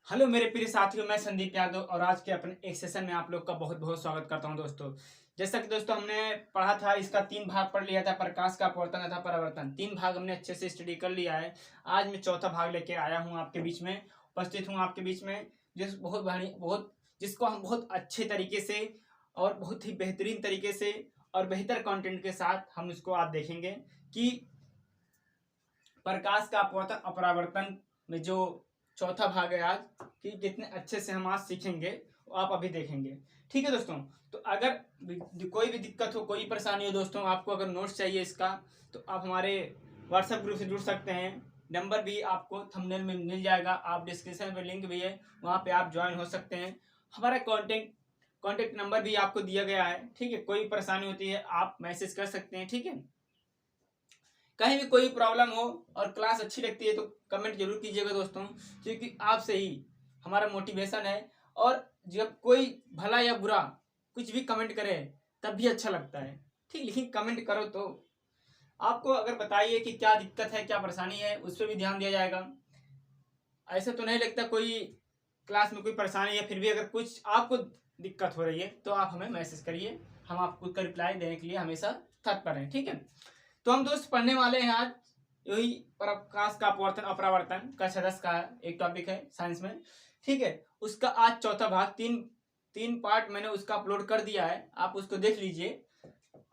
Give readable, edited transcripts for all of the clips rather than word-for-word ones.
Hello मेरे प्रिय साथियों, मैं संदीप यादव और आज के अपने एक सेशन में आप लोग का बहुत बहुत स्वागत करता हूं दोस्तों। जैसा कि दोस्तों हमने पढ़ा था, इसका 3 भाग पढ़ लिया था, प्रकाश का अपवर्तन तथा परावर्तन। 3 भाग हमने अच्छे से स्टडी कर लिया है। आज मैं चौथा भाग लेके आया हूँ आपके बीच में, उपस्थित हूँ आपके बीच में, जिसको हम बहुत अच्छे तरीके से और बहुत ही बेहतरीन तरीके से और बेहतर कंटेंट के साथ हम इसको आप देखेंगे कि प्रकाश का अपवर्तन अपरावर्तन में जो चौथा भाग है आज, कि कितने अच्छे से हम आज सीखेंगे वो आप अभी देखेंगे। ठीक है दोस्तों, तो अगर कोई भी दिक्कत हो, कोई परेशानी हो दोस्तों, आपको अगर नोट्स चाहिए इसका, तो आप हमारे व्हाट्सएप ग्रुप से जुड़ सकते हैं। नंबर भी आपको थंबनेल में मिल जाएगा, आप डिस्क्रिप्शन में लिंक भी है, वहाँ पे आप ज्वाइन हो सकते हैं। हमारा कॉन्टेक्ट नंबर भी आपको दिया गया है। ठीक है, कोई परेशानी होती है आप मैसेज कर सकते हैं। ठीक है, कहीं भी कोई प्रॉब्लम हो और क्लास अच्छी लगती है तो कमेंट जरूर कीजिएगा दोस्तों, क्योंकि आपसे ही हमारा मोटिवेशन है। और जब कोई भला या बुरा कुछ भी कमेंट करे तब भी अच्छा लगता है। ठीक, लेकिन कमेंट करो तो आपको अगर बताइए कि क्या दिक्कत है, क्या परेशानी है, उस पर भी ध्यान दिया जाएगा। ऐसा तो नहीं लगता कोई क्लास में कोई परेशानी है, फिर भी अगर कुछ आपको दिक्कत हो रही है तो आप हमें मैसेज करिए, हम आपको रिप्लाई देने के लिए हमेशा तत्पर हैं। ठीक है, तो हम दोस्त पढ़ने वाले हैं आज यही प्रकाश का अपवर्तन अपरावर्तन का सदस्य का एक टॉपिक है साइंस में। ठीक है, उसका आज चौथा भाग, तीन पार्ट मैंने उसका अपलोड कर दिया है, आप उसको देख लीजिए।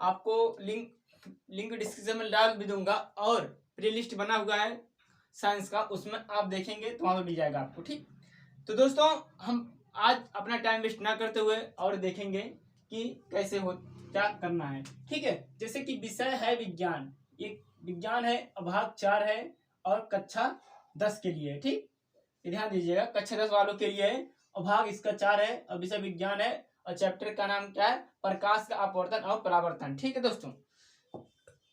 आपको लिंक डिस्क्रिप्शन में डाल भी दूंगा, और प्ले लिस्ट बना हुआ है साइंस का, उसमें आप देखेंगे तो वहां पर मिल जाएगा आपको। ठीक, तो दोस्तों हम आज अपना टाइम वेस्ट ना करते हुए और देखेंगे कि कैसे हो, क्या करना है। ठीक है, जैसे कि विषय है विज्ञान, ये विज्ञान है, भाग 4 है और कक्षा 10 के लिए। ठीक, ध्यान दीजिएगा, कक्षा 10 वालों के लिए है और भाग इसका 4 है और विषय विज्ञान है और चैप्टर का नाम क्या है, प्रकाश का अपवर्तन और परावर्तन। ठीक है दोस्तों,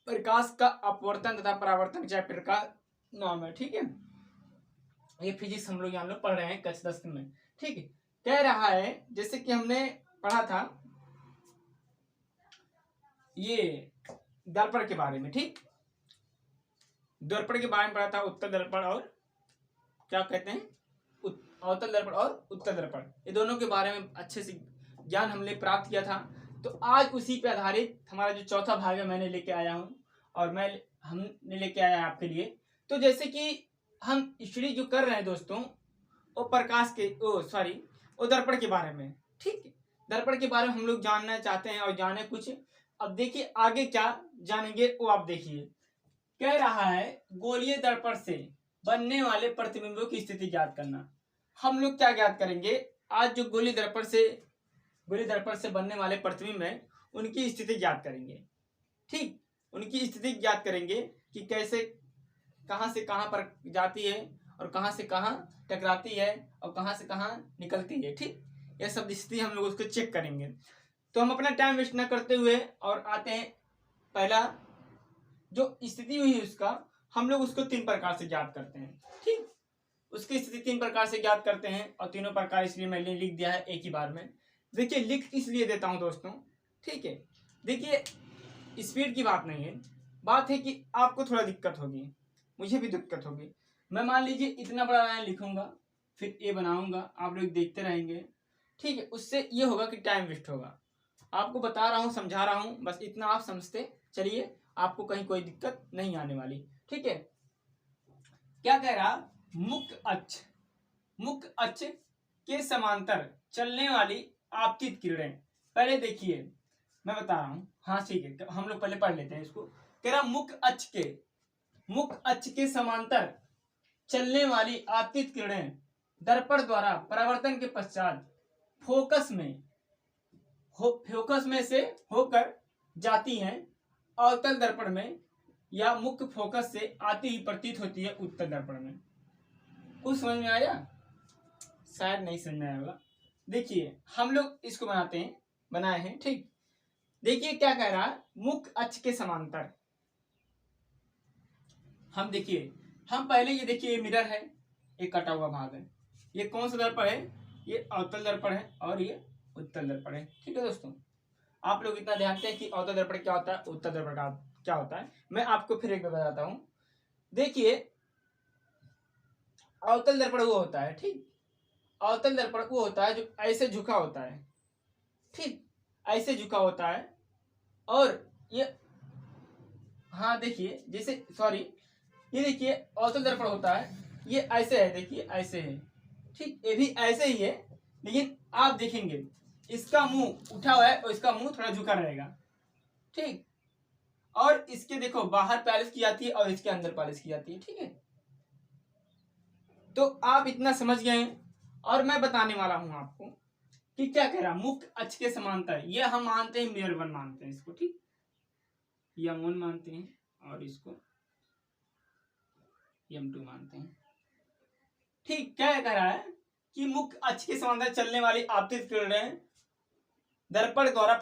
प्रकाश का अपवर्तन तथा परावर्तन चैप्टर का नाम है। ठीक है, ये फिजिक्स हम लोग यहाँ लोग पढ़ रहे हैं कक्षा 10 में। ठीक है, कह रहा है जैसे कि हमने पढ़ा था ये दर्पण के बारे में। ठीक, दर्पण के बारे में पढ़ा था, उत्तल दर्पण और क्या कहते हैं, अवतल दर्पण और उत्तल दर्पण, ये दोनों के बारे में अच्छे से ज्ञान हमने प्राप्त किया था। तो आज उसी पे आधारित हमारा जो चौथा भाग है मैंने लेके आया हूँ, और हमने लेके आया आपके लिए। तो जैसे कि हम स्टडी जो कर रहे हैं दोस्तों, वो प्रकाश के वो दर्पण के बारे में। ठीक, दर्पण के बारे में हम लोग जानना चाहते हैं और जाने कुछ। अब देखिए आगे क्या जानेंगे वो आप देखिए। कह रहा है गोलीय दर्पण से बनने वाले प्रतिबिंबों की स्थिति ज्ञात करना। हम लोग क्या ज्ञात करेंगे आज, जो गोलीय दर्पण से बनने वाले प्रतिबिंब हैं उनकी स्थिति ज्ञात करेंगे। ठीक, उनकी स्थिति ज्ञात करेंगे कि कैसे, कहां से कहां पर जाती है और कहां से कहां टकराती है और कहां से कहां निकलती है। ठीक, यह सब स्थिति हम लोग उसको चेक करेंगे। तो हम अपना टाइम वेस्ट न करते हुए और आते हैं, पहला जो स्थिति हुई उसका, हम लोग उसको 3 प्रकार से ज्ञात करते हैं। ठीक, उसकी स्थिति 3 प्रकार से ज्ञात करते हैं और तीनों प्रकार इसलिए मैंने लिख दिया है एक ही बार में। देखिए, लिख इसलिए देता हूं दोस्तों, ठीक है, देखिए स्पीड की बात नहीं है, बात है कि आपको थोड़ा दिक्कत होगी, मुझे भी दिक्कत होगी। मैं मान लीजिए इतना बड़ा लाइन लिखूंगा, फिर ए बनाऊंगा, आप लोग देखते रहेंगे। ठीक है, उससे ये होगा कि टाइम वेस्ट होगा। आपको बता रहा हूँ, समझा रहा हूँ, बस इतना आप समझते चलिए, आपको कहीं कोई दिक्कत नहीं आने वाली। ठीक है, क्या कह रहा, मुख्य अक्ष के समांतर चलने वाली आपतित किरणें। पहले देखिए मैं बता रहा हूं, हाँ ठीक है, हम लोग पहले पढ़ लेते हैं इसको। कह रहा मुख्य अक्ष के समांतर चलने वाली आपतित किरणें दर्पण द्वारा परावर्तन के पश्चात फोकस में से होकर जाती हैं अवतल दर्पण में, या मुख्य फोकस से आती ही प्रतीत होती है उत्तल दर्पण में। कुछ समझ में आया? शायद नहीं समझ में आया होगा। देखिए हम लोग इसको बनाए हैं। ठीक, देखिए क्या कह रहा है, मुख्य अक्ष के समांतर। हम देखिए, हम पहले ये देखिए, ये मिरर है, ये कटा हुआ भाग है, ये कौन सा दर्पण है, ये अवतल दर्पण है और ये उत्तल दर्पण है। ठीक है दोस्तों, आप लोग इतना ध्यान दें कि अवतल दर्पण क्या होता है, उत्तल दर्पण क्या होता है। मैं आपको फिर एक बार बताता हूं। देखिए अवतल दर्पण वो होता है, ठीक, अवतल दर्पण वो होता है जो ऐसे झुका होता है, ठीक, ऐसे झुका होता है। और ये, हाँ देखिए, जैसे सॉरी, ये देखिए अवतल दर्पण होता है, ये ऐसे है, देखिए ऐसे है, ठीक, ये भी ऐसे ही है, लेकिन आप देखेंगे इसका मुंह उठा हुआ है और इसका मुंह थोड़ा झुका रहेगा, ठीक। और इसके देखो बाहर पॉलिश की जाती है और इसके अंदर पॉलिश की जाती है, ठीक है। तो आप इतना समझ गए हैं। और मैं बताने वाला हूं आपको कि क्या कह रहा, मुख्य अक्ष के समांतर, ये हम मानते हैं मेयर वन मानते हैं इसको, ठीक, M1 मानते हैं और इसको M2 मानते हैं, ठीक। क्या कह रहा है कि मुख्य अक्ष के समांतर चलने वाली आपतित किरणें दर्पण द्वारा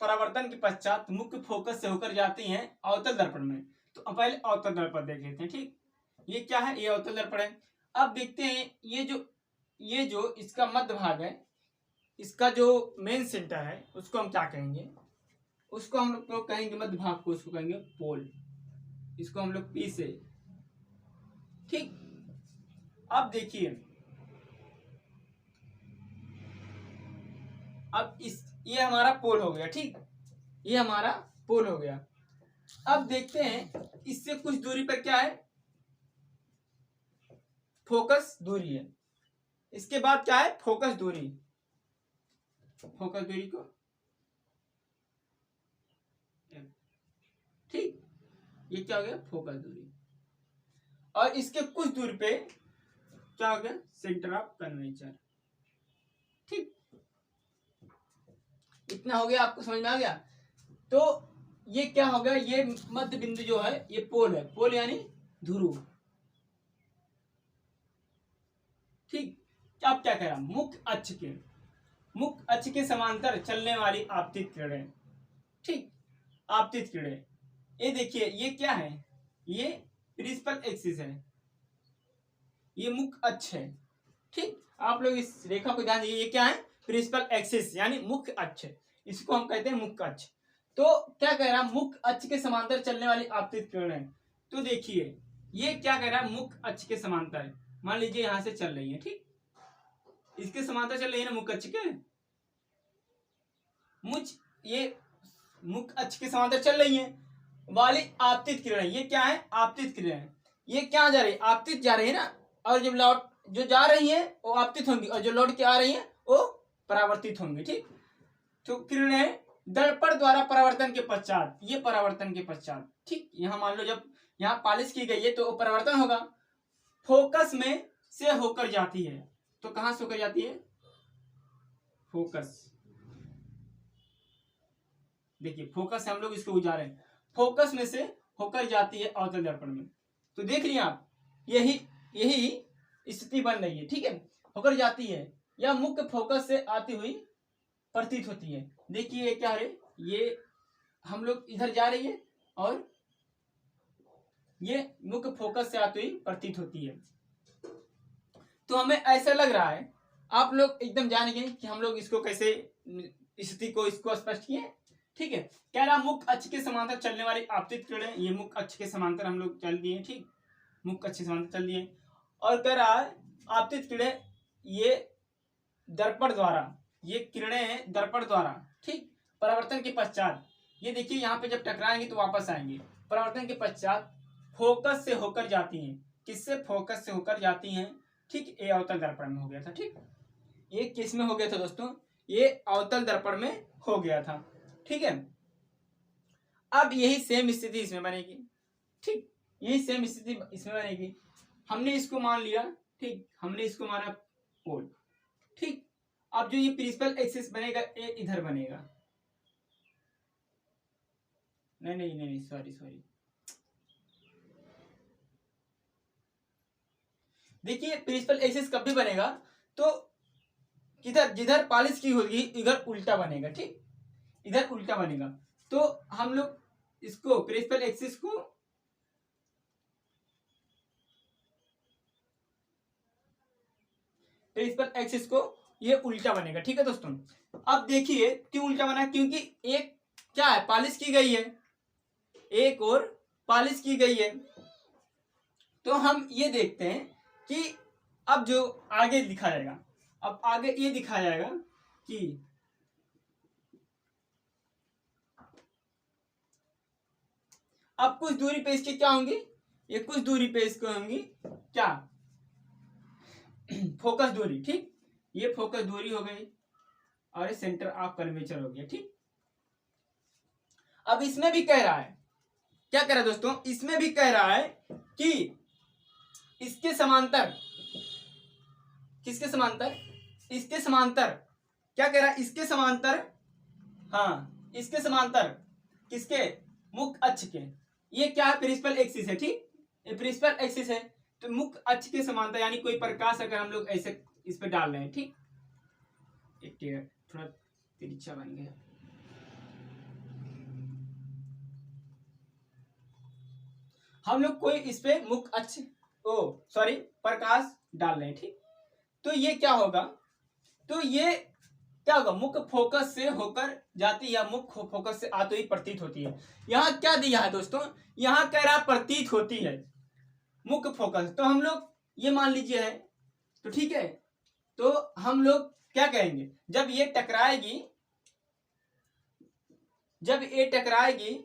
परावर्तन के पश्चात मुख्य फोकस से होकर जाती हैं अवतल दर्पण में। तो अब पहले अवतल दर्पण देख लेते हैं, ठीक। ये क्या है, ये अवतल दर्पण है। अब देखते हैं ये जो इसका मध्य भाग है, इसका जो मेन सेंटर है उसको हम क्या कहेंगे, उसको हम लोग कहेंगे मध्य भाग को, उसको कहेंगे पोल, इसको हम लोग P से, ठीक। अब देखिए, अब ये हमारा पोल हो गया, ठीक, ये हमारा पोल हो गया। अब देखते हैं इससे कुछ दूरी पर क्या है, फोकस दूरी है। इसके बाद क्या है, फोकस दूरी, फोकस दूरी को, ठीक, ये क्या हो गया, फोकस दूरी। और इसके कुछ दूरी पे क्या हो गया, सेंटर ऑफ कर्वेचर, ठीक। इतना हो गया, आपको समझ में आ गया। तो ये क्या हो गया, ये मध्य बिंदु जो है ये पोल है, पोल यानी ध्रुव, ठीक। अब क्या कह रहा, मुख्य अक्ष के समांतर चलने वाली आपतित किरणें, ठीक, आपतित किरणें। ये देखिए ये क्या है, ये प्रिंसिपल एक्सिस है, ये मुख्य अक्ष है, ठीक। आप लोग इस रेखा को ध्यान दीजिए, ये क्या है, प्रिंसिपल एक्सिस यानी मुख्य अक्ष, इसको हम कहते हैं मुख्य अक्ष। तो क्या कह रहा है, मुख्य अक्ष के समांतर चलने वाली आपतित किरणें। तो देखिए ये क्या कह रहा है, मुख्य अक्ष के समांतर, मान लीजिए यहां से चल रही है, ठीक, इसके समांतर चल रही है ना मुख्य अक्ष के, ये मुख्य अक्ष के समांतर चल रही है वाली आपतित किरणें, ये क्या है, आपतित किरणें, ये क्या जा रही है, आपतित जा रही है ना, और जब लौट जो जा रही है वो आपतित होंगी और जो लौट के आ रही है वो परावर्तित होंगी, ठीक। तो किरणें दर्पण द्वारा परावर्तन के पश्चात, ये परावर्तन के पश्चात, ठीक, यहां मान लो जब यहाँ पॉलिश की गई है तो परावर्तन होगा, फोकस में से होकर जाती है। तो कहां से होकर जाती है, फोकस, देखिए फोकस से हम लोग इसको जा रहे हैं, फोकस में से होकर जाती है अवतल दर्पण में। तो देख लिया आप, यही स्थिति बन रही है, ठीक है, होकर जाती है या मुख्य फोकस से आती हुई प्रतीत होती है। देखिए ये क्या है, ये हम लोग इधर जा रही है और ये मुख्य फोकस से आती हुई प्रतीत होती है। तो हमें ऐसा लग रहा है, आप लोग एकदम जानेंगे कि हम लोग इसको कैसे स्थिति को इसको स्पष्ट किए, ठीक है। कह रहा मुख्य अक्ष के समांतर चलने वाली आपतित किरणें, ये मुख्य अक्ष के समांतर हम लोग चल दिए, ठीक, मुख्य अक्ष के समांतर चल दिए। और कह रहा है आपतित किरणें ये दर्पण द्वारा, ये किरणें दर्पण द्वारा, ठीक, परावर्तन के पश्चात, ये देखिए यहाँ पे जब टकराएंगे तो वापस आएंगे, परावर्तन के पश्चात फोकस से होकर जाती हैं, किससे, फोकस से होकर जाती हैं, ठीक। ये अवतल दर्पण में हो गया था, ठीक, ये किस में हो गया था दोस्तों, ये अवतल दर्पण में हो गया था, ठीक है। अब यही सेम स्थिति इसमें बनेगी, ठीक, यही सेम स्थिति इसमें बनेगी। हमने इसको मान लिया, ठीक, हमने इसको माना पोल, ठीक। अब जो ये प्रिंसिपल एक्सिस बनेगा ये इधर बनेगा, नहीं सॉरी, देखिए प्रिंसिपल एक्सिस कब भी बनेगा तो किधर, जिधर पॉलिश की होगी इधर उल्टा बनेगा, ठीक, इधर उल्टा बनेगा। तो हम लोग इसको प्रिंसिपल एक्सिस को ये उल्टा बनेगा, ठीक है दोस्तों। अब देखिए क्यों उल्टा बना, क्योंकि एक क्या है, पॉलिश की गई है, एक और पॉलिश की गई है। तो हम ये देखते हैं कि अब जो आगे लिखा जाएगा, अब आगे ये दिखाया जाएगा कि अब कुछ दूरी पे इसके क्या होंगी, ये कुछ दूरी पे इसको होंगी क्या, फोकस दूरी। ठीक, ये फोकस दूरी हो गई और ये सेंटर ऑफ कर्वेचर हो गया। ठीक, अब इसमें भी कह रहा है, क्या कह रहा है दोस्तों, इसमें भी कह रहा है कि इसके समांतर, किसके समांतर, इसके समांतर, क्या कह रहा है, इसके समांतर, हाँ इसके समांतर, किसके, मुख्य अक्ष के, ये क्या है, प्रिंसिपल एक्सिस है। ठीक, ये प्रिंसिपल एक्सिस है, तो मुख्य अक्ष के समांतर, यानी कोई प्रकाश अगर हम लोग ऐसे इस पे डाल रहे हैं, ठीक, एक थोड़ा तिरछा बन गया, हम लोग कोई इस पे मुख्य अक्ष, ओ सॉरी प्रकाश डाल रहे हैं, ठीक, तो ये क्या होगा, तो ये क्या होगा, मुख्य फोकस से होकर जाती है या मुख्य फोकस से आती हुई प्रतीत होती है। यहाँ क्या दिया है दोस्तों, यहाँ कह रहा प्रतीत होती है मुख्य फोकस, तो हम लोग ये मान लीजिए है, तो ठीक है, तो हम लोग क्या कहेंगे, जब ये टकराएगी, जब ये टकराएगी,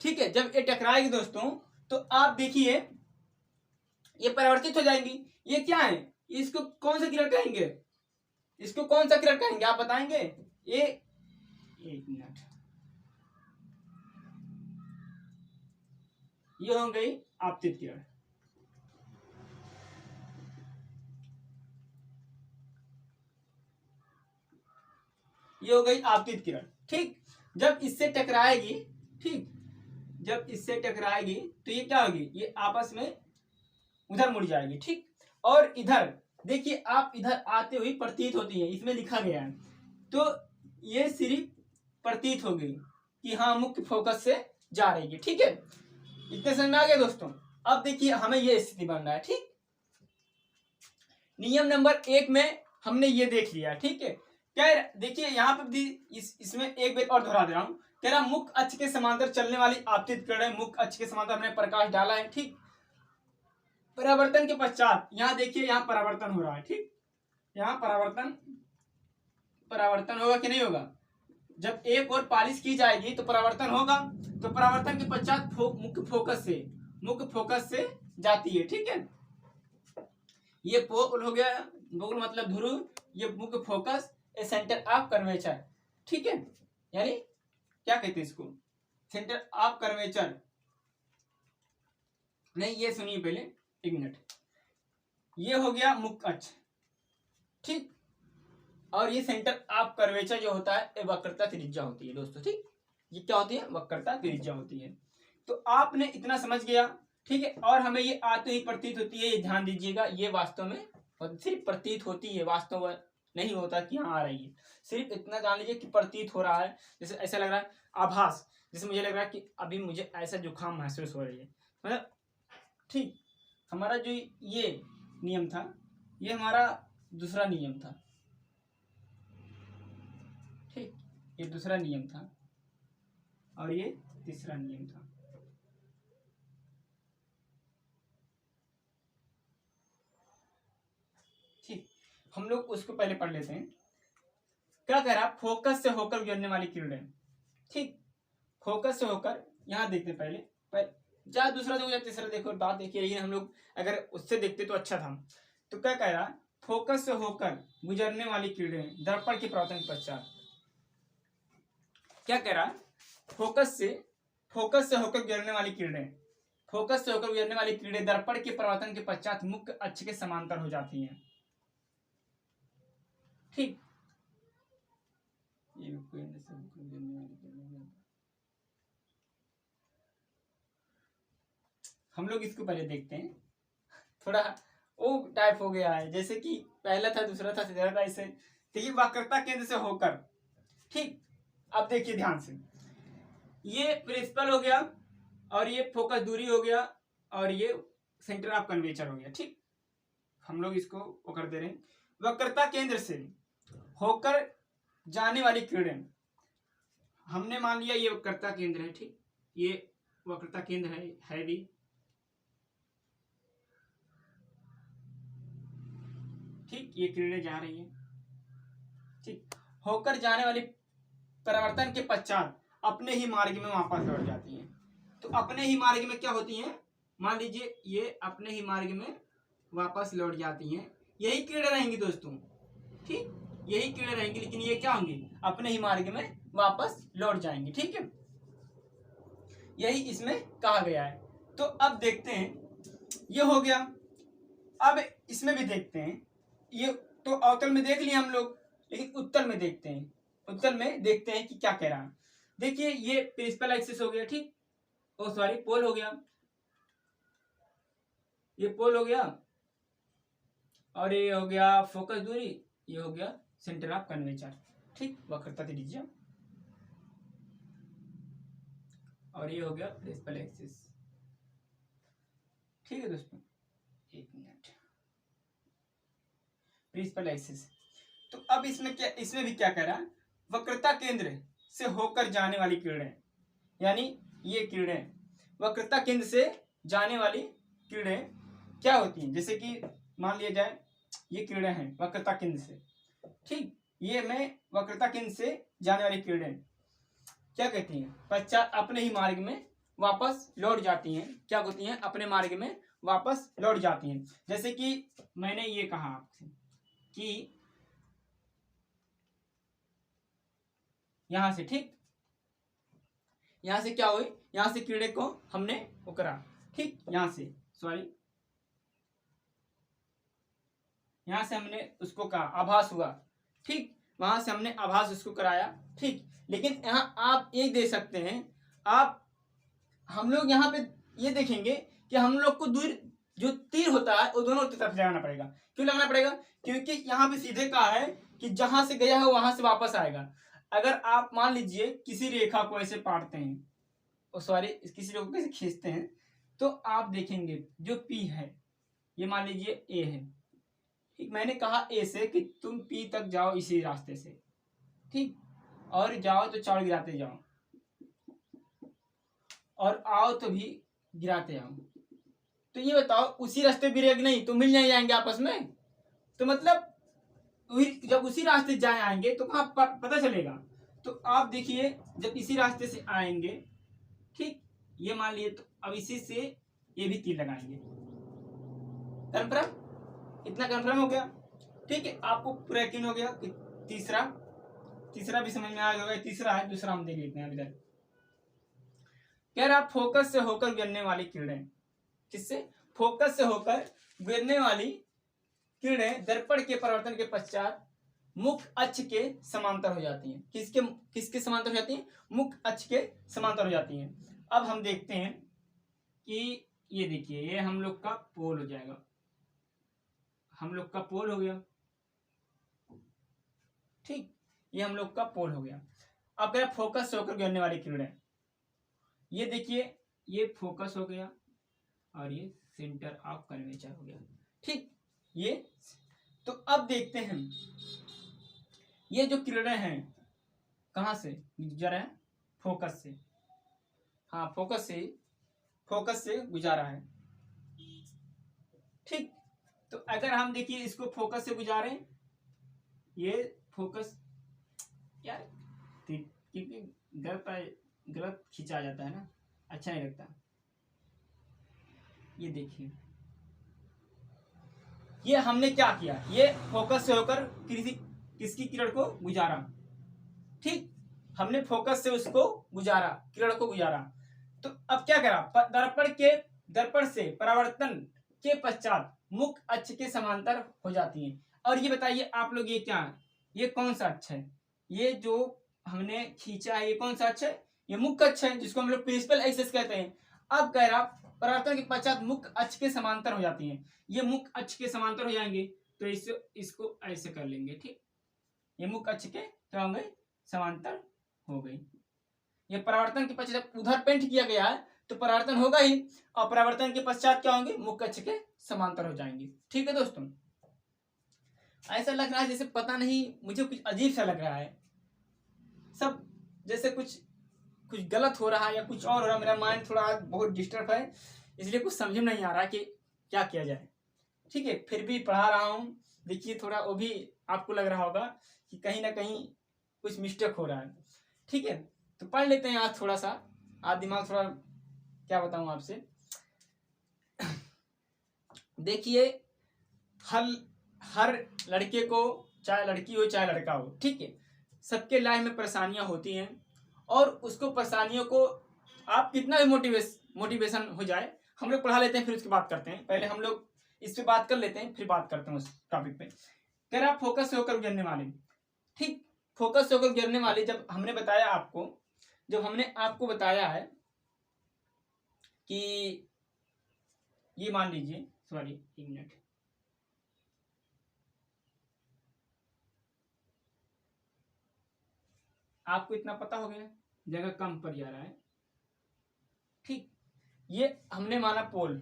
ठीक है, जब ये टकराएगी दोस्तों, तो आप देखिए ये परिवर्तित हो जाएंगी, ये क्या है, इसको कौन सा किरण कहेंगे, इसको कौन सा किरण कहेंगे आप बताएंगे, ये एक मिनट, ये हो गई आपतित किरण, ये हो गई आपतित किरण। ठीक, जब इससे टकराएगी, ठीक, जब इससे टकराएगी तो ये क्या होगी, ये आपस में उधर मुड़ जाएगी। ठीक, और इधर देखिए आप इधर आते हुए प्रतीत होती है, इसमें लिखा गया है, तो ये सिर्फ प्रतीत हो गई कि हाँ मुख्य फोकस से जा रही है। ठीक है, इतने समझ में आ गया दोस्तों। अब देखिए हमें ये स्थिति बन रहा है। ठीक, नियम नंबर 1 में हमने ये देख लिया। ठीक है, क्या देखिए यहाँ पे भी इसमें एक बार और दोहरा दे रहा हूं, कह रहा मुख्य अक्ष के समांतर चलने वाली आपतित किरण है, मुख्य अक्ष के समांतर हमने प्रकाश डाला है। ठीक, परावर्तन के पश्चात यहाँ देखिए यहाँ परावर्तन हो रहा है। ठीक, यहाँ परावर्तन, परावर्तन होगा कि नहीं होगा, जब एक और पालिश की जाएगी तो परावर्तन होगा, तो परावर्तन के पश्चात मुख्य फोकस से जाती है। ठीक है, ये पोल हो गया, पोल मतलब ध्रुव, ये मुख्य focus, A centre of curvature. ठीक है, यानी क्या कहते हैं इसको, सेंटर ऑफ कर्वेचर, नहीं ये सुनिए पहले एक मिनट, ये हो गया मुख्य अक्ष। ठीक, और ये सेंटर ऑफ कर्वेचर जो होता है ये वक्रता त्रिज्या होती है दोस्तों। ठीक, ये क्या होती है, वक्रता त्रिज्या होती है। तो आपने इतना समझ गया। ठीक है, और हमें ये आते ही प्रतीत होती है, ये ध्यान दीजिएगा, ये वास्तव में सिर्फ प्रतीत होती है, वास्तव में नहीं होता कि हाँ आ रही है, सिर्फ इतना जान लीजिए कि प्रतीत हो रहा है, जैसे ऐसा लग रहा है आभास, जैसे मुझे लग रहा है कि अभी मुझे ऐसा जुकाम महसूस हो रही है, मतलब ठीक, हमारा जो ये नियम था ये हमारा दूसरा नियम था। ठीक, ये दूसरा नियम था और ये तीसरा नियम था। ठीक, हम लोग उसको पहले पढ़ लेते हैं। क्या कह रहा, फोकस से होकर गुजरने वाली किरणें। ठीक, फोकस से होकर, यहां देखते पहले चाहे दूसरा देखो या तीसरा देखो, बात देखिए, लेकिन हम लोग अगर उससे देखते तो अच्छा था। तो क्या कह रहा, फोकस से होकर गुजरने वाली किरणें दर्पण के परावर्तन के पश्चात, क्या कह रहा, फोकस से होकर गुजरने वाली किरणें, फोकस से होकर गुजरने वाली किरणें दर्पण के परावर्तन के पश्चात मुख्य अक्ष के समांतर हो जाती हैं। ठीक, हम लोग इसको पहले देखते हैं, थोड़ा वो टाइप हो गया है, जैसे कि पहला था, दूसरा था, तीसरा था, इसे देखिए वक्रता केंद्र से होकर। ठीक, अब देखिए ध्यान से, ये प्रिंसिपल हो गया और ये फोकस दूरी हो गया और ये सेंटर ऑफ कर्वेचर हो गया। ठीक, हम लोग इसको वो कर दे रहे हैं, वक्रता केंद्र से होकर जाने वाली किरणें, हमने मान लिया ये वक्रता केंद्र है। ठीक, ये वक्रता केंद्र है भी। ठीक, ये किरणें जा रही हैं, ठीक, होकर जाने वाली परावर्तन के पश्चात अपने ही मार्ग में वापस लौट जाती हैं। तो अपने ही मार्ग में क्या होती हैं, मान लीजिए ये अपने ही मार्ग में वापस लौट जाती हैं, यही किरणें रहेंगी दोस्तों, ठीक, यही किरणें रहेंगी, लेकिन ये क्या होंगी, अपने ही मार्ग में वापस लौट जाएंगी। ठीक है, यही इसमें कहा गया है। तो अब देखते हैं, ये हो गया। अब इसमें भी देखते हैं, ये तो अवतल में देख लिया हम लोग, लेकिन उत्तल में देखते हैं, उत्तल में देखते हैं कि क्या कह रहा है। देखिए ये प्रिंसिपल एक्सिस हो गया, ठीक, ओ सॉरी पोल हो गया, ये पोल हो गया, और ये हो गया फोकस दूरी, ये हो गया सेंटर ऑफ कर्वेचर, ठीक, वक्रता त्रिज्या, और ये हो गया प्रिंसिपल एक्सिस। ठीक है दोस्तों, एक मिनट, प्रिंसिपल एक्सिस। तो अब इसमें क्या, इसमें भी क्या कह रहा है, वक्रता केंद्र से होकर जाने वाली किरणें, यानी ये किरणें वक्रता केंद्र से जाने वाली किरणें क्या होती हैं, जैसे कि मान लिया जाए ये किरणें हैं वक्रता केंद्र से, ठीक, ये मैं वक्रता केंद्र से जाने वाली किरणें क्या कहती हैं, पश्चात अपने ही मार्ग में वापस लौट जाती हैं, क्या होती हैं, अपने मार्ग में वापस लौट जाती हैं। जैसे कि मैंने ये कहा आपसे कि यहां से, ठीक, यहां से क्या हुई, यहां से किरणें को हमने वो करा, ठीक, यहां से सॉरी, यहां से हमने उसको कहा, आभास हुआ, ठीक, वहां से हमने आभास उसको कराया, ठीक, लेकिन यहां आप एक दे सकते हैं, आप हम लोग यहाँ पे ये देखेंगे कि हम लोग को दूर जो तीर होता है वो दोनों तरफ लगाना पड़ेगा। क्यों लगाना पड़ेगा, क्योंकि यहाँ पे सीधे कहा है कि जहां से गया है वहां से वापस आएगा। अगर आप मान लीजिए किसी रेखा को ऐसे पाटते हैं, सॉरी किसी रेखा को ऐसे खींचते हैं, तो आप देखेंगे जो पी है, ये मान लीजिए ए है, ठीक, मैंने कहा ए से कि तुम पी तक जाओ इसी रास्ते से, ठीक, और जाओ तो चावल गिराते जाओ, और आओ तो भी गिराते आओ। तो ये बताओ उसी रास्ते भी नहीं तो मिल नहीं जाएंगे आपस में, तो मतलब जब उसी रास्ते जाए आएंगे तो कहाँ पता चलेगा। तो आप देखिए जब इसी रास्ते से आएंगे, ठीक, ये मान लिए, तो अब इसी से ये भी तीर लगाएंगे, कंफर्म, इतना कंफर्म हो गया, ठीक है, आपको पूरा यकीन हो गया कि तीसरा भी समझ में आ गया। तीसरा है, दूसरा हम देख लेते हैं इधर, कह रहा फोकस से होकर गिरने वाली किरणें, किससे, फोकस से होकर गिरने वाली किरणें दर्पण के परिवर्तन के पश्चात मुख्य अक्ष के समांतर हो जाती हैं। किसके समांतर हो जाती हैं, मुख्य अक्ष के समांतर हो जाती हैं। अब हम देखते हैं कि ये देखिए, ये हम लोग का पोल हो जाएगा, हम लोग का पोल हो गया, ठीक, ये हम लोग का पोल हो गया। अब क्या, फोकस से होकर गिरने वाली किरणें, ये देखिए ये फोकस हो गया और ये सेंटर ऑफ कर्वेचर हो गया, ठीक, ये। तो अब देखते हैं ये जो किरणें हैं कहां से गुजर है, फोकस से, हाँ फोकस से गुजारा है, ठीक। तो अगर हम देखिए इसको फोकस से गुजारें, ये फोकस, यार क्योंकि गलत खींचा जाता है ना, अच्छा नहीं लगता। ये देखिए ये हमने क्या किया, ये फोकस से होकर किसकी किरण को गुजारा, ठीक, हमने फोकस से उसको गुजारा, किरण को गुजारा। तो अब क्या करा, दर्पण से परावर्तन के पश्चात मुख्य अक्ष के समांतर हो जाती हैं। और ये बताइए आप लोग, ये क्या है, ये कौन सा अक्ष है, ये जो हमने खींचा है ये कौन सा अक्ष है, ये मुख्य अक्ष है, जिसको हम लोग प्रिंसिपल एक्सिस कहते हैं। अब कह रहा परावर्तन के पश्चात मुख्य अक्ष के समांतर हो जाती हैं, ये मुख्य अक्ष के समांतर हो जाएंगे, तो इसको ऐसे कर लेंगे, ठीक, ये मुख्य अक्ष के क्या होंगे, समांतर हो गई। ये परावर्तन के पश्चात उधर पेंट किया गया है तो परावर्तन होगा ही, और परावर्तन के पश्चात क्या होंगे, मुख्य अक्ष के समांतर हो जाएंगे। ठीक है दोस्तों, ऐसा लग रहा है जैसे पता नहीं, मुझे कुछ अजीब सा लग रहा है, सब जैसे कुछ गलत हो रहा है या कुछ और हो रहा है। मेरा माइंड थोड़ा बहुत डिस्टर्ब है, इसलिए कुछ समझ में नहीं आ रहा कि क्या किया जाए। ठीक है, फिर भी पढ़ा रहा हूँ। देखिए थोड़ा वो भी आपको लग रहा होगा कि कहीं ना कहीं कुछ मिस्टेक हो रहा है। ठीक है, तो पढ़ लेते हैं आज थोड़ा सा। आज दिमाग थोड़ा, क्या बताऊं आपसे। देखिए हर हर लड़के को, चाहे लड़की हो चाहे लड़का हो, ठीक है, सबके लाइफ में परेशानियां होती हैं। और उसको परेशानियों को आप कितना भी मोटिवेशन हो जाए, हम लोग पढ़ा लेते हैं फिर उसकी बात करते हैं। पहले हम लोग इस पे बात कर लेते हैं, फिर बात करते हैं उस टॉपिक पे। कह रहा फोकस से होकर गुजरने वाले, ठीक, फोकस से होकर गुजरने वाले। जब हमने बताया आपको, जब हमने आपको बताया है कि ये मान लीजिए, सॉरी एक मिनट, आपको इतना पता हो गया, जगह कम पड़ जा रहा है, ठीक। ये हमने माना पोल,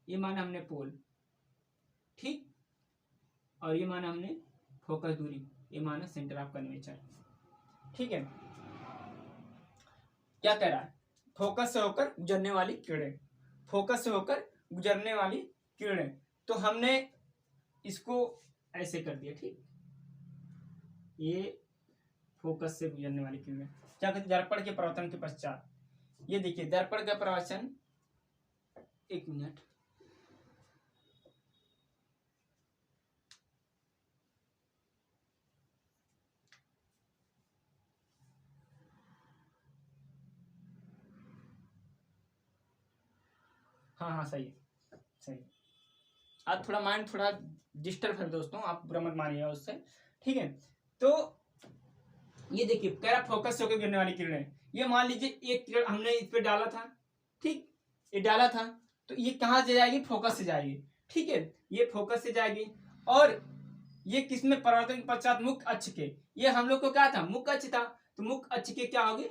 ये माना हमने पोल, ठीक, और ये माना हमने फोकस दूरी, ये माना सेंटर ऑफ कर्वेचर, ठीक है। क्या कह रहा है, फोकस से होकर गुजरने वाली किरणें, फोकस से होकर गुजरने वाली किरणें। तो हमने इसको ऐसे कर दिया, ठीक, ये फोकस से गुजरने वाली किरणें। क्या कहते, दर्पण के परावर्तन के पश्चात, ये देखिए दर्पण का परावर्तन, एक मिनट, हाँ हाँ सही है, सही है। आज थोड़ा माइंड थोड़ा डिस्टर्ब है दोस्तों, आप बुरा मत मानिएगा उससे, ठीक है। तो ये देखिए कह रहा फोकस से होकर गिरने वाली किरणें। ये मान लीजिए एक किरण हमने इस पे डाला था, ठीक, ये डाला था, तो ये कहाँ से जाएगी, फोकस से जाएगी, ठीक है, ये फोकस से जाएगी। और ये किसमें, परावर्तन के पश्चात मुख्य अक्ष के, ये हम लोग को क्या था, मुख्य अक्ष था, तो मुख्य अक्ष के क्या होगी,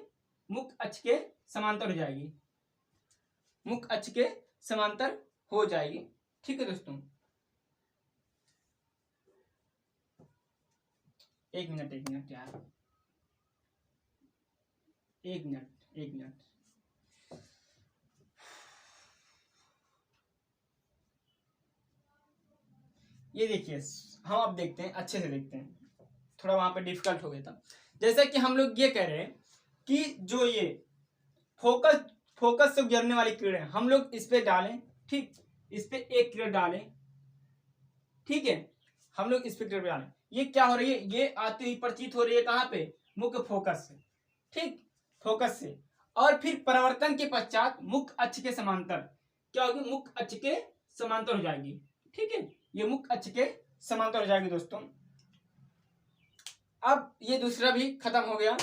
मुख्य अक्ष के समांतर हो जाएगी, मुख्य अक्ष के समांतर हो जाएगी, ठीक है दोस्तों। एक मिनट यार, एक मिनट, ये देखिए हम अब देखते हैं, अच्छे से देखते हैं, थोड़ा वहां पे डिफिकल्ट हो गया था। जैसा कि हम लोग ये कह रहे हैं कि जो ये फोकस से गुजरने वाली किरणें हम लोग इस पे डालें, ठीक, इस पे एक किरण डालें, ठीक है, हम लोग इस पे किरण डालें, ये क्या हो रही है, ये आती हुई प्रतीत हो रही है कहां पे, मुख्य फोकस से, ठीक, फोकस से। और फिर परिवर्तन के पश्चात मुख्य अक्ष के समांतर क्या होगी, मुख्य अक्ष के समांतर हो जाएगी, ठीक है, ये मुख्य अक्ष के समांतर हो जाएगी दोस्तों। अब ये दूसरा भी खत्म हो गया।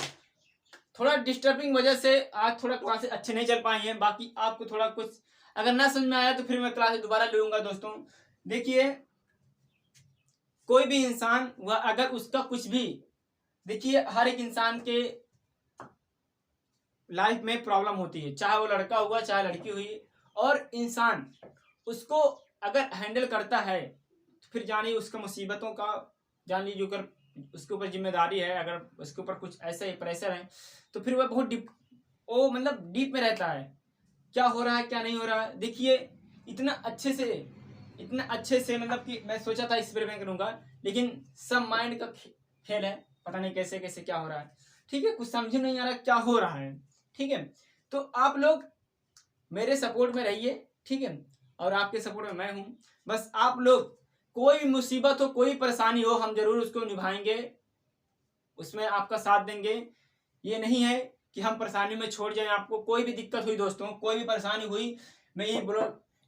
थोड़ा डिस्टर्बिंग वजह से आज थोड़ा क्लासेस अच्छे नहीं चल पाई हैं, बाकी आपको थोड़ा कुछ अगर ना समझ में आया तो फिर मैं क्लासेस दोबारा लूंगा दोस्तों। देखिए कोई भी इंसान वह अगर उसका कुछ भी, देखिए हर एक इंसान के लाइफ में प्रॉब्लम होती है, चाहे वो लड़का हुआ चाहे लड़की हुई, और इंसान उसको अगर हैंडल करता है तो फिर जानिए उसका मुसीबतों का, जान लीजिए अगर उसके ऊपर जिम्मेदारी है, अगर उसके ऊपर कुछ ऐसे प्रेशर है तो फिर वह बहुत डीप, वो मतलब डीप में रहता है, क्या हो रहा है क्या नहीं हो रहा है। देखिए इतना अच्छे से मतलब कि मैं सोचा था इस पर मैं करूँगा, लेकिन सब माइंड का खेल है, पता नहीं कैसे कैसे क्या हो रहा है, ठीक है, कुछ समझ नहीं आ रहा क्या हो रहा है, ठीक है। तो आप लोग मेरे सपोर्ट में रहिए, ठीक है, और आपके सपोर्ट में मैं हूं। बस आप लोग कोई भी मुसीबत हो, कोई परेशानी हो, हम जरूर उसको निभाएंगे, उसमें आपका साथ देंगे। ये नहीं है कि हम परेशानी में छोड़ जाएं आपको। कोई भी दिक्कत हुई दोस्तों, कोई भी परेशानी हुई, मैं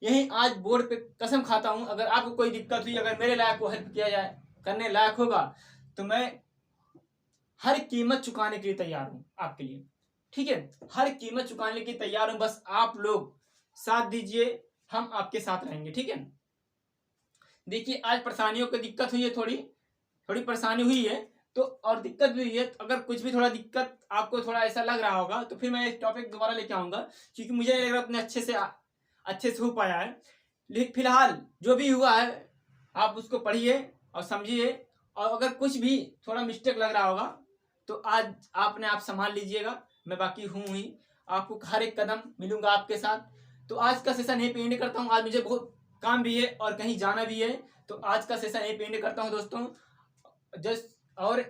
यही आज बोर्ड पे कसम खाता हूं, अगर आपको कोई दिक्कत हुई, अगर मेरे लायक को हेल्प किया जाए, करने लायक होगा, तो मैं हर कीमत चुकाने के लिए तैयार हूं आपके लिए, ठीक है, हर कीमत चुकाने के लिए तैयार हूं। बस आप लोग साथ दीजिए, हम आपके साथ रहेंगे, ठीक है। देखिए आज परेशानियों की दिक्कत हुई है, थोड़ी परेशानी हुई है, तो और दिक्कत भी हुई है, तो अगर कुछ भी थोड़ा दिक्कत आपको थोड़ा ऐसा लग रहा होगा तो फिर मैं इस टॉपिक दोबारा लेके आऊंगा, क्योंकि मुझे नहीं लग रहा उतने अच्छे से हो पाया है। लेकिन फिलहाल जो भी हुआ है आप उसको पढ़िए और समझिए, और अगर कुछ भी थोड़ा मिस्टेक लग रहा होगा तो आज आपने आप संभाल लीजिएगा, मैं बाकी हूँ ही, आपको हर एक कदम मिलूंगा आपके साथ। तो आज का सेशन यहीं पे एंड करता हूँ। आज मुझे बहुत काम भी है और कहीं जाना भी है, तो आज का सेशन यहीं पे एंड करता हूँ दोस्तों। जस्ट और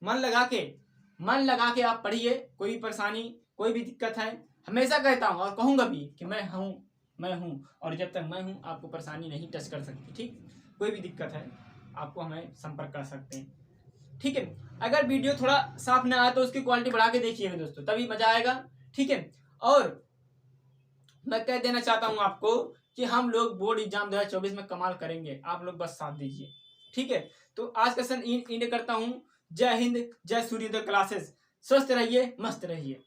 मन लगा के आप पढ़िए। कोई परेशानी कोई भी दिक्कत है, हमेशा कहता हूँ और कहूँगा भी कि मैं हूँ और जब तक मैं हूँ आपको परेशानी नहीं टच कर सकती। ठीक, कोई भी दिक्कत है आपको हमें संपर्क कर सकते हैं। ठीक है, अगर वीडियो थोड़ा साफ ना आए तो उसकी क्वालिटी बढ़ा के देखिएगा दोस्तों, तभी मजा आएगा। ठीक है, और मैं कह देना चाहता हूं आपको कि हम लोग बोर्ड एग्जाम 2024 में कमाल करेंगे, आप लोग बस साथ दीजिए। ठीक है, तो आज का सेशन एंड करता हूं। जय हिंद, जय सूर्योदय क्लासेस। स्वस्थ रहिए, मस्त रहिए।